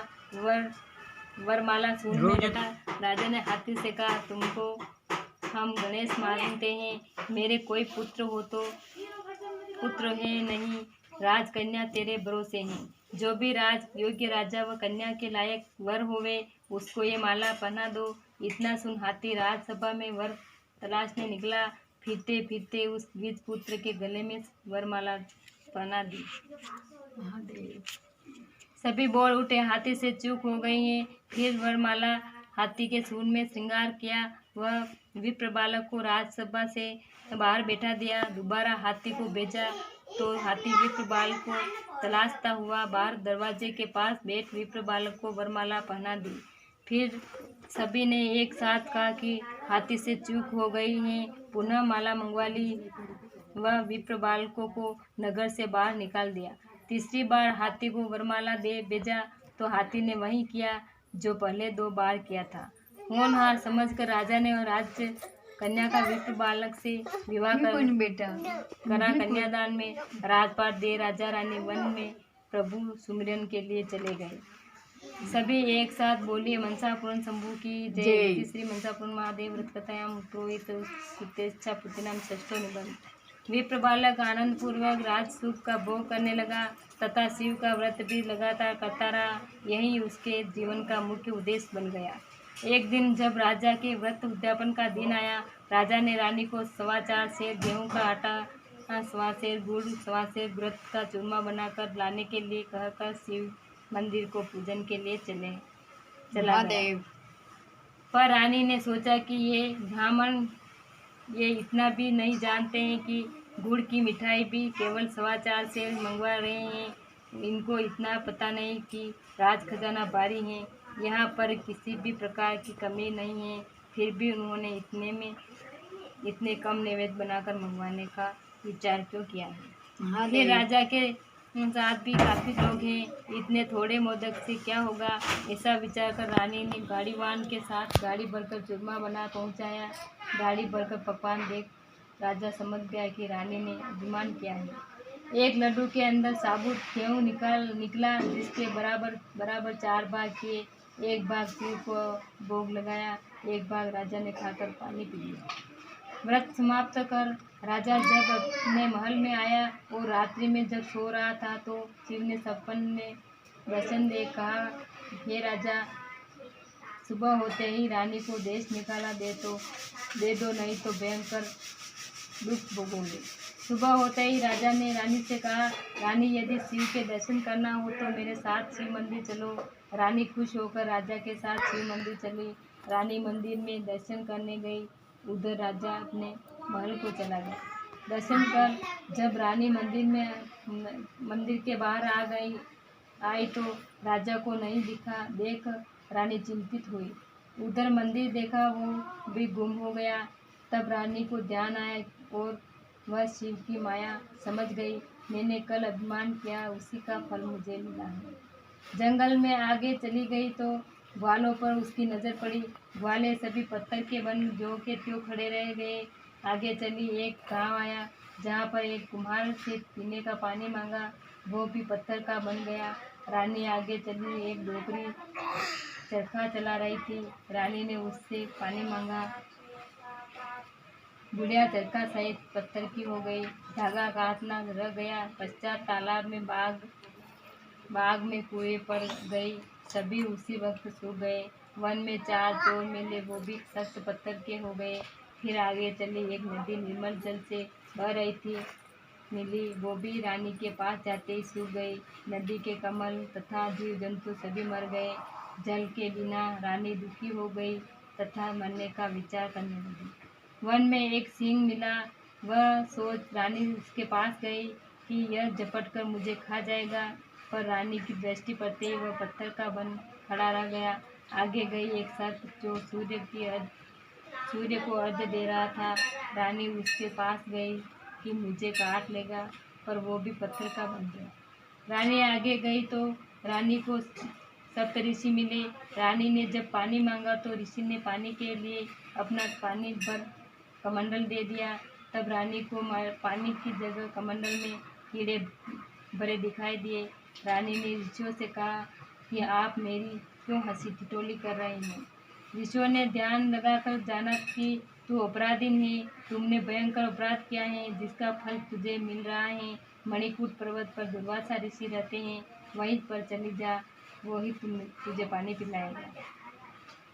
वरमाला सूंड में रखा। राजा ने हाथी से कहा, तुमको हम गणेश मानते हैं। मेरे कोई पुत्र हो तो पुत्र है नहीं, राजकन्या तेरे भरोसे हैं। जो भी राज योग्य राजा व कन्या के लायक वर होवे उसको ये माला पहना दो। इतना सुन हाथी राजसभा में वर तलाशने निकला। फिरते फिरते उस द्विज पुत्र के गले में वरमाला पहना दी। सभी बोल उठे, हाथी से चूक हो गई है। फिर वरमाला हाथी के सूंड में श्रृंगार किया। वह विप्र बालक को राजसभा से बाहर बैठा दिया। दोबारा हाथी को भेजा तो हाथी विप्र बालक को तलाशता हुआ बाहर दरवाजे के पास बैठ विप्र बालक को वरमाला पहना दी। फिर सभी ने एक साथ कहा कि हाथी से चूक हो गई है। पुनः माला मंगवा ली। वह विप्र बालकों को नगर से बाहर निकाल दिया। तीसरी बार हाथी को वरमाला दे भेजा तो हाथी ने वही किया जो पहले 2 बार किया था। होनहार समझकर राजा ने राज्य कन्या का विप्र बालक से विवाह करा। कन्यादान में राजपाट दे राजा रानी वन में प्रभु सुमिरन के लिए चले गए। सभी एक साथ बोलिए, मनसा पूर्ण शंभु की जय। श्री मनसा पूर्ण महादेव व्रत कथायां पुरोहित सुतेच्छा पुत्रिनाम षष्ठो निबंध। विप्र बालक आनंद पूर्वक राज सुख का भोग करने लगा तथा शिव का व्रत भी लगातार करता रहा। यही उसके जीवन का मुख्य उद्देश्य बन गया। एक दिन जब राजा के व्रत उद्यापन का दिन आया, राजा ने रानी को 4.25 सेर गेहूं का आटा, 1.25 सेर गुड़, 1.25 सेर व्रत का चूरमा बनाकर लाने के लिए कहकर शिव मंदिर को पूजन के लिए चला गया। पर रानी ने सोचा कि ये ब्राह्मण ये इतना भी नहीं जानते हैं कि गुड़ की मिठाई भी केवल 4.25 सेर मंगवा रहे हैं। इनको इतना पता नहीं कि राज खजाना भारी है, यहाँ पर किसी भी प्रकार की कमी नहीं है। फिर भी उन्होंने इतने कम नैवेद्य बनाकर मंगवाने का विचार क्यों किया है। फिर राजा के साथ भी काफ़ी लोग हैं, इतने थोड़े मोदक से क्या होगा, ऐसा विचार कर रानी ने गाड़ीवान के साथ गाड़ी भरकर चूरमा बना पहुंचाया। गाड़ी भरकर पकवान देख राजा समझ गया कि रानी ने अभिमान किया है। एक लड्डू के अंदर साबुत गेहूं निकला, जिसके बराबर बराबर 4 भाग किए। एक भाग शिव को भोग लगाया, एक भाग राजा ने खाकर पानी पी लिया। व्रत समाप्त कर राजा जब अपने महल में आया और रात्रि में जब सो रहा था तो शिव ने सपन में दर्शन दे कहा, हे राजा, सुबह होते ही रानी को देश निकाला दे दो, नहीं तो भयंकर दुख भोगोगे। सुबह होते ही राजा ने रानी से कहा, रानी, यदि शिव के दर्शन करना हो तो मेरे साथ शिव मंदिर चलो। रानी खुश होकर राजा के साथ शिव मंदिर चली। रानी मंदिर में दर्शन करने गई, उधर राजा अपने महल को चला गया। दर्शन कर जब रानी मंदिर के बाहर आई तो राजा को नहीं दिखा। देख रानी चिंतित हुई। उधर मंदिर देखा, वो भी गुम हो गया। तब रानी को ध्यान आया और वह शिव की माया समझ गई। मैंने कल अभिमान किया, उसी का फल मुझे मिला है। जंगल में आगे चली गई तो ग्वालों पर उसकी नज़र पड़ी। ग्वाले सभी पत्थर के बन जो के त्यों खड़े रह गए। आगे चली, एक गांव आया जहाँ पर एक कुम्हार से पीने का पानी मांगा, वो भी पत्थर का बन गया। रानी आगे चली, एक डोकरी चरखा चला रही थी। रानी ने उससे पानी मांगा, बुढ़िया चरखा सहित पत्थर की हो गई। धागा काटना रह गया। पश्चात तालाब में बाग में कुएं पर गई, सभी उसी वक्त सूख गए। वन में 4 चोर मिले, वो भी सख्त पत्थर के हो गए। फिर आगे चली, एक नदी निर्मल जल से बह रही थी, मिली, वो भी रानी के पास जाते ही सूख गई। नदी के कमल तथा जीव जंतु सभी मर गए। जल के बिना रानी दुखी हो गई तथा मरने का विचार करने लगी। वन में एक सिंह मिला, वह सोच रानी उसके पास गई कि यह झपट कर मुझे खा जाएगा, पर रानी की दृष्टि पड़ते ही वह पत्थर का बन खड़ा रह गया। आगे गई, एक सर्प जो सूर्य को अर्घ्य दे रहा था। रानी उसके पास गई कि मुझे काट लेगा, पर वो भी पत्थर का बन गया। रानी आगे गई तो रानी को सप्त ऋषि मिले। रानी ने जब पानी मांगा तो ऋषि ने पानी के लिए अपना पानी भर कमंडल दे दिया। तब रानी को पानी की जगह कमंडल में कीड़े भरे दिखाई दिए। रानी ने ऋषियों से कहा कि आप मेरी क्यों हंसी ठिठोली कर रहे हैं। ऋषियों ने ध्यान लगाकर जाना कि तू अपराधीन है, तुमने भयंकर अपराध किया है, जिसका फल तुझे मिल रहा है। मणिकूट पर्वत पर दुर्वासा ऋषि रहते हैं, वहीं पर चली जा, वही तुझे पानी पिलाएगा।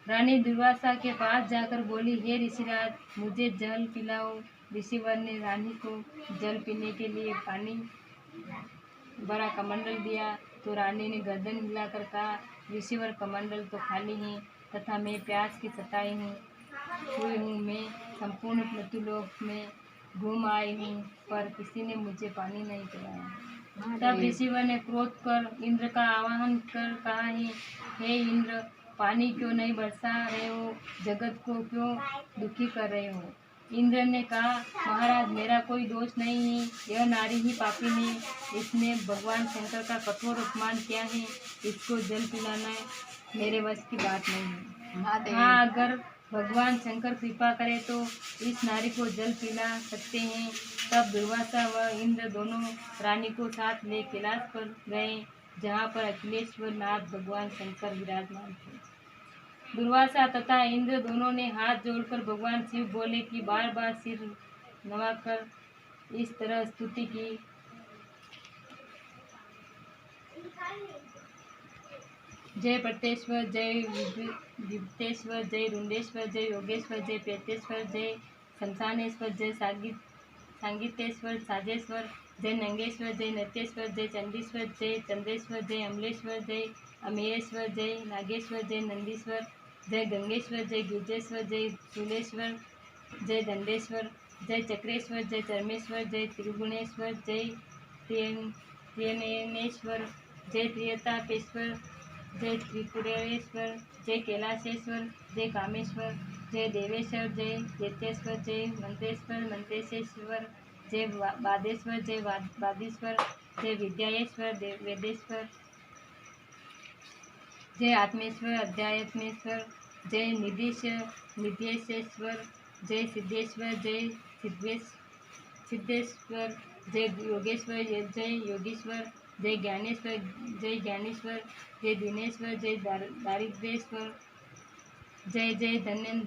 रानी दुर्वासा के पास जाकर बोली, हे ऋषिराज, मुझे जल पिलाओ। ऋषिवर ने रानी को जल पीने के लिए पानी भरा कमंडल दिया तो रानी ने गर्दन हिलाकर कहा, ऋषिवर, कमंडल तो खाली है तथा मैं प्यास की सताई हुई हूँ। मैं संपूर्ण पृथ्वीलोक में घूम आई हूँ, पर किसी ने मुझे पानी नहीं पिलाया। तब ऋषिवर ने क्रोध कर इंद्र का आवाहन कर कहा, हे इंद्र, पानी क्यों नहीं बरसा रहे हो, जगत को क्यों दुखी कर रहे हो। इंद्र ने कहा, महाराज, मेरा कोई दोष नहीं है, यह नारी ही पापी है, इसने भगवान शंकर का कठोर अपमान किया है, इसको जल पिलाना मेरे वश की बात नहीं है। हाँ, अगर भगवान शंकर कृपा करे तो इस नारी को जल पिला सकते हैं। तब दुर्वासा व इंद्र दोनों रानी को साथ ले कैलाश पर गए, जहाँ पर अखिलेश्वर नाथ भगवान शंकर विराजमान थे। दुर्वासा तथा इंद्र दोनों ने हाथ जोड़कर भगवान शिव बोले कि बार बार सिर नवाकर इस तरह स्तुति की, जय प्रतेश्वर, जय विभतेश्वर, जय रुंडेश्वर, जय योगेश्वर, जय प्रेतेश्वर, जय शमशानेश्वर, जय सांगीतेश्वर, साजेश्वर, जय नंगेश्वर, जय नृत्येश्वर, जय चंडीश्वर, जय चंद्रेश्वर, जय अमलेश्वर, जय अमीरेश्वर, जय नागेश्वर, जय नंदीश्वर, जय गंगेश्वर, जय गिरिजेश्वर, जय शूलेश्वर, जय दंडेश्वर, जय चक्रेश्वर, जय चरमेश्वर, जय त्रिगुणेश्वर, जय त्रिनयनेश्वर, जय त्रियतापेश्वर, जय त्रिपुरेश्वर, जय कैलाशेश्वर, जय कामेश्वर, जय देवेश्वर, जय दैत्येश्वर, जय मंत्रेश्वर, जय बादेश्वर, जय वादीश्वर, जय विद्यायेश्वर, वेदेश्वर, जय आत्मेश्वर, अध्यात्मेश्वर, जय निधेश्वर, जय सिद्धेश्वर, जय सिद्धेश्वर, जय योगेश्वर, जय योगेश्वर, जय ज्ञानेश्वर, जय ज्ञानेश्वर, जय दिनेश्वर, जय दारिद्रेश्वर, जय जय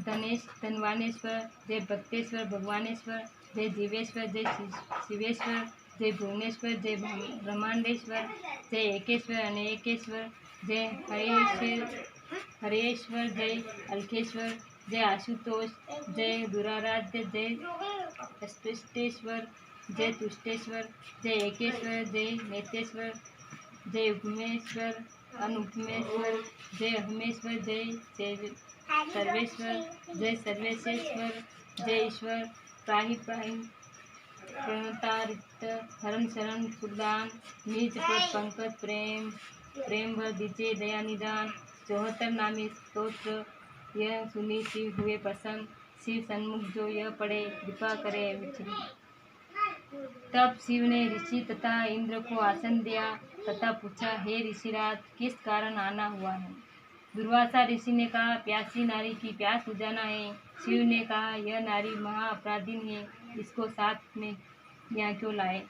धनेश धनवानेश्वर, जय भक्तेश्वर भगवानेश्वर, जय जीवेश्वर, जय शिवेश्वर, जय भुवनेश्वर, जय ब्रह्मांडेश्वर, जय एकेश्वर अनेकेश्वर, जय हरेश्वर, जय अलखेश्वर, जय आशुतोष, जय दुराराध्य, जय अस्पष्टेश्वर, जय तुष्टेश्वर, जय एकेश्वर, जय नेतेश्वर, जय उपमेश्वर अनुपमेश्वर, जय अहमेश्वर, जय सर्वेश्वर, जय सर्वेश्वर, जय ईश्वर, त्राहि प्रणतारित धर्म शरण सुखदान, नीच पद पंकज प्रेम भर दीजिए दया निदान। 74 नामी स्तोत्र यह सुनी शिव हुए प्रसन्न, शिव सन्मुख जो यह पढ़े कृपा करे विचरण। तब शिव ने ऋषि तथा इंद्र को आसन दिया तथा पूछा, हे ऋषिराज, किस कारण आना हुआ है? दुर्वासा ऋषि ने कहा, प्यासी नारी की प्यास बुझाना है। शिव ने कहा, यह नारी महा अपराधीन है, इसको साथ में यहाँ क्यों लाए?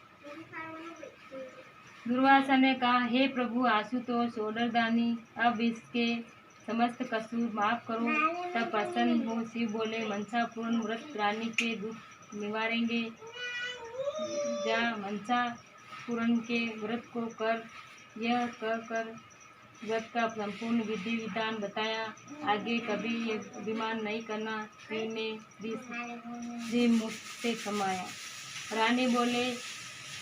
दुर्वासा ने कहा, हे प्रभु आशुतोष ओडरदानी, अब इसके समस्त कसूर माफ करो। तब प्रसन्न हो शिव बोले, मनसा पूर्ण व्रत रानी के दुख निवारेंगे। जा मनसा पूर्ण के व्रत को कर। यह कहकर व्रत का संपूर्ण विधि विधान बताया। आगे कभी ये अभिमान नहीं करना। शिव ने मुख से क्षमाया। रानी बोले,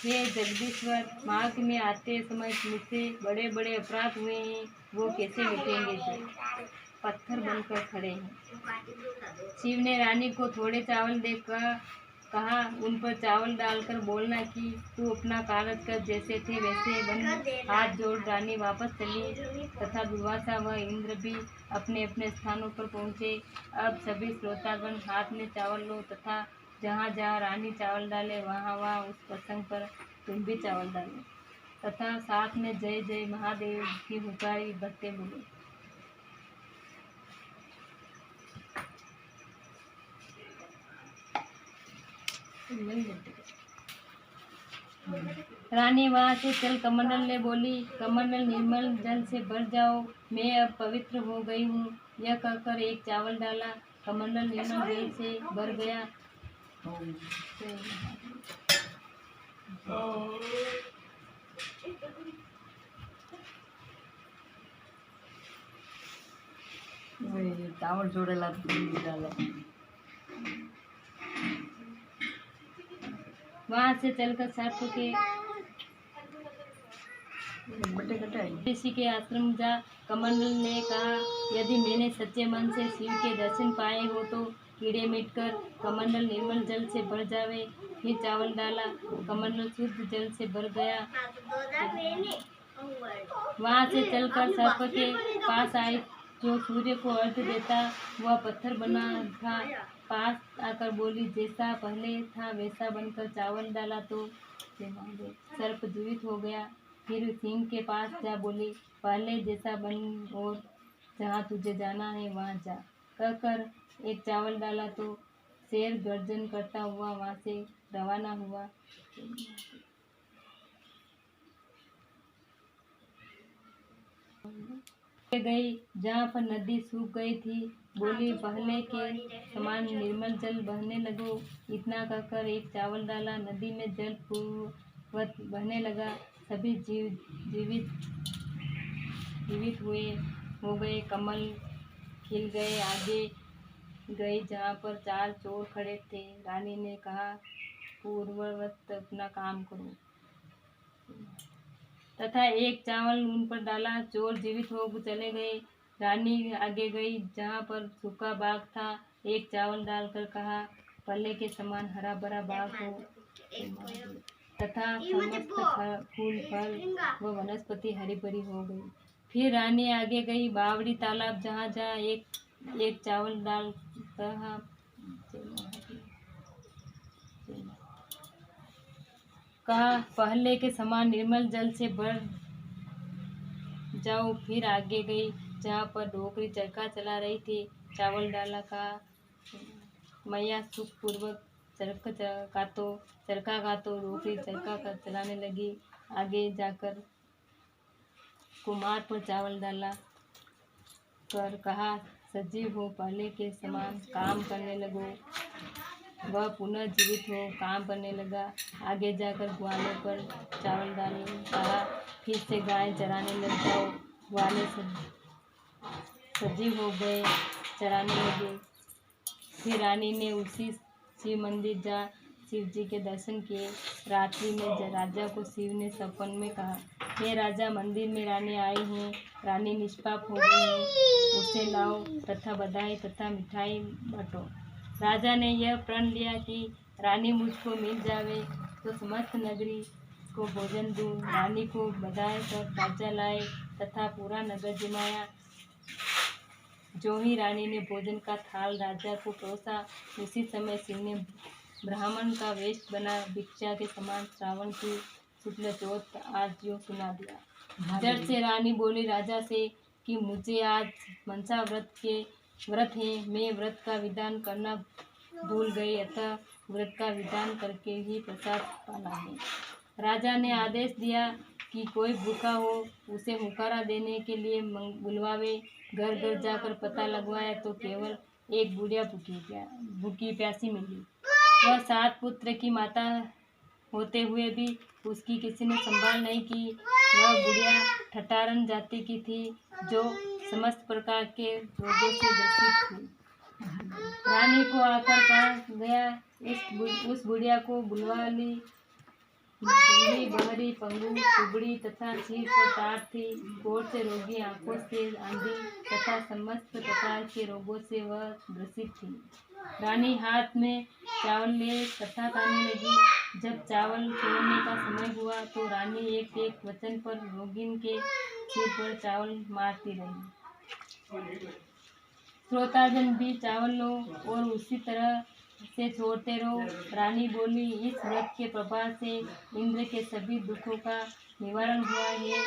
हे जगदीश्वर, मार्ग में आते समय मुझसे बड़े बड़े अपराध हुए हैं, वो कैसे मिटेंगे जो पत्थर बनकर खड़े हैं? शिव ने रानी को थोड़े चावल देकर कहा, उन पर चावल डालकर बोलना कि तू अपना कार्य कर। जैसे थे वैसे बन। हाथ जोड़ रानी वापस चली तथा दुर्वासा व इंद्र भी अपने अपने स्थानों पर पहुँचे। अब सभी श्रोतागण हाथ में चावल लो तथा जहाँ जहाँ रानी चावल डाले वहाँ वहाँ उस प्रसंग पर तुम भी चावल डालो तथा साथ में जय जय महादेव की हुंकारी भरते बोलो। रानी वहाँ से चल कमंडल ने बोली, कमंडल निर्मल जल से भर जाओ, मैं अब पवित्र हो गई हूँ। यह कहकर एक चावल डाला, कमंडल निर्मल जल से भर गया। चावल जोड़ेला डाला। वहाँ से चलकर सर्प के ऋषि के आश्रम जा। कमंडल ने कहा, यदि मैंने सच्चे मन से शिव के दर्शन पाए हो तो कीड़े मिटकर कमंडल निर्मल जल से भर जावे। फिर चावल डाला, कमंडल शुद्ध जल से भर गया। वहाँ से चलकर सर्प के पास आई, जो सूर्य को अर्घ्य देता वह पत्थर बना था। पास आकर बोली, जैसा पहले था वैसा बनकर चावल डाला तो सर्प जीवित हो गया। फिर सिंह के पास जा बोली, पहले जैसा बन और जहाँ तुझे जाना है वहाँ जा। कहकर एक चावल डाला तो शेर गर्जन करता हुआ वहाँ से रवाना हुआ। गई जहाँ पर नदी सूख गई थी। बोली, पहले के समान निर्मल जल बहने लगो। इतना कहकर एक चावल डाला, नदी में जल पूर्ववत बहने लगा। सभी जीवित हो गए। कमल खिल गए। आगे गई जहाँ पर 4 चोर खड़े थे। रानी ने कहा, पूर्ववत अपना काम करो तथा एक चावल उन पर डाला। चोर जीवित हो चले गए। रानी आगे गई जहाँ पर सूखा बाग था। एक चावल डालकर कहा, पहले के समान हरा भरा बाग हो तथा समस्त फूल फल व वनस्पति हरी भरी हो गई। फिर रानी आगे गई बावड़ी तालाब जहाँ जहाँ एक चावल डाल कहा, पहले के समान निर्मल जल से भर जाओ। फिर आगे गई जहाँ पर डोकरी चरखा चला रही थी। चावल डाला, कहा, मैया सुखपूर्वक चरखा का तो रोटी चरखा का चलाने लगी। आगे जाकर कुम्हार पर चावल डाला कर कहा, सजीव हो पहले के समान काम करने लगो। वह पुनः जीवित हो काम करने लगा। आगे जाकर ग्वालों पर चावल डाल कहा, फिर से गाय चराने लग जाओ। ग्वाले सजीव हो गए, चराने लगे। फिर रानी ने उसी शिव मंदिर जा शिव जी के दर्शन किए। रात्रि में राजा को शिव ने सपन में कहा, हे राजा, मंदिर में रानी आई है, रानी निष्पाप हो गई है, उसे लाओ तथा बधाई तथा मिठाई बांटो। राजा ने यह प्रण लिया कि रानी मुझको मिल जावे तो समस्त नगरी को भोजन दूं। रानी को बधाई कर राजा लाए तथा पूरा नगर जमाया। जो ही रानी ने भोजन का थाल राजा को परोसा, उसी समय शिव ने ब्राह्मण का वेश बना भिक्षा के समान श्रावण की शुक्ल चौथ आज यूँ सुना दिया। झट से रानी बोली राजा से कि मुझे आज मनसा व्रत है, मैं व्रत का विधान करना भूल गई, अतः व्रत का विधान करके ही प्रसाद पाना है। राजा ने आदेश दिया कि कोई भूखा हो उसे हुंकारा देने के लिए बुलवावे। घर घर जाकर पता लगवाया तो केवल एक बुढ़िया भूखी प्यासी मिली। वह 7 पुत्र की माता होते हुए भी उसकी किसी ने संभाल नहीं की। वह बुढ़िया ठठारन जाति की थी, जो समस्त प्रकार के रोगों से ग्रसित थी। रानी को आकर कहा गया, उस बुढ़िया को बुलवा ली। बूढ़ी बहरी पंगु कुबड़ी तथा सिर पर टाट थी। कोढ़ से रोगी, आंखों से आंधी तथा समस्त प्रकार के रोगों से वह ग्रसित थी। रानी हाथ में चावल ले कथा खाने लगी। जब चावल छोड़ने का समय हुआ तो रानी एक एक वचन पर रोगिन के सिर पर चावल मारती रही। श्रोताजन भी चावल लो और उसी तरह से छोड़ते रहो। रानी बोली, इस व्रत के प्रभाव से इंद्र के सभी दुखों का निवारण हुआ है।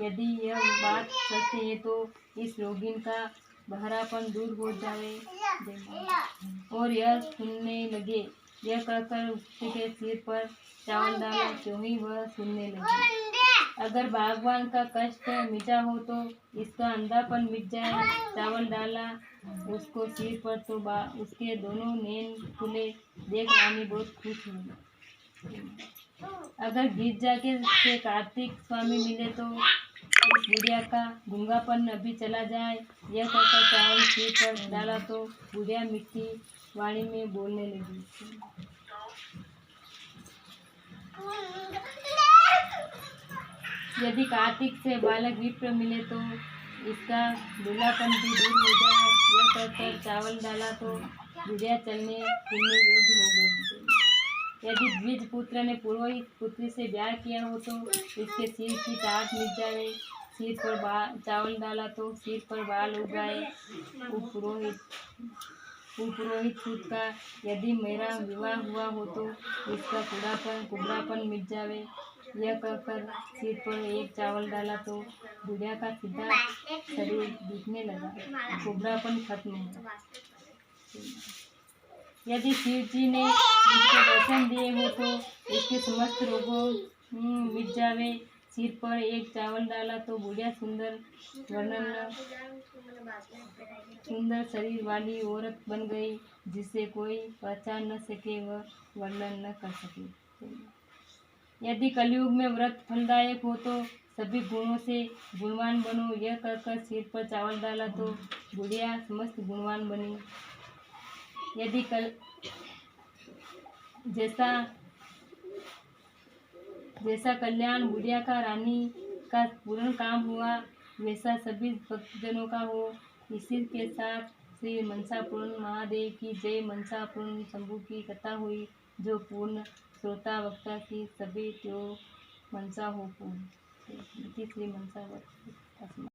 यदि यह बात सत्य है तो इस रोगिन का बहरापन दूर हो जाए। और यह सुनने लगे। यह कहकर उसके सिर पर चावल डाला, क्यों ही वह सुनने लगी। अगर भगवान का कष्ट मिटा हो तो इसका अंधापन मिट जाए। चावल डाला उसको सिर पर तो उसके दोनों नैन खुले। देख रानी बहुत खुश हुई। अगर गिरजा के से कार्तिक स्वामी मिले तो इस बुढ़िया का गूंगापन अभी चला जाए। यह कहकर चावल सिर पर डाला तो बुढ़िया मीठी वाणी में बोलने लगी। यदि कार्तिक से बालक विप्र मिले तो इसका लूलापन भी दूर हो जाए। यह कहकर चावल डाला तो बुढ़िया चलने फिरने योग्य हो गई। यदि द्विज पुत्र ने पुरोहित पुत्री से ब्याह किया हो तो इसके सिर की टाट मिट जाए। सिर पर चावल डाला तो सिर पर बाल उग आए। पुरोहित सूत का यदि मेरा विवाह हुआ हो तो इसका कुबड़ापन मिट जावे। यह कहकर सिर पर एक चावल डाला तो बुढ़िया का सीधा शरीर दिखने लगा, कुबड़ापन खत्म हुआ। यदि शिव जी ने इसके दर्शन दिए हो तो इसके समस्त रोगों मिट जावे। सिर पर एक चावल डाला तो बुढ़िया सुंदर शरीर वाली औरत बन गई, जिसे कोई पहचान न सके व वर्णन न कर सके। यदि कलयुग में व्रत फलदायक हो तो सभी गुणों से गुणवान बनो। यह कहकर सिर पर चावल डाला तो बुढ़िया समस्त गुणवान बनी। यदि जैसा कल्याण बुढ़िया का रानी का पूर्ण काम हुआ, वैसा सभी भक्तजनों का हो। इसी के साथ श्री मनसापूर्ण महादेव की जय। मनसापूर्ण शंभु की कथा हुई, जो पूर्ण श्रोता वक्ता की सभी त्यो मनसा हो पूर्ण। श्री मनसा वक्त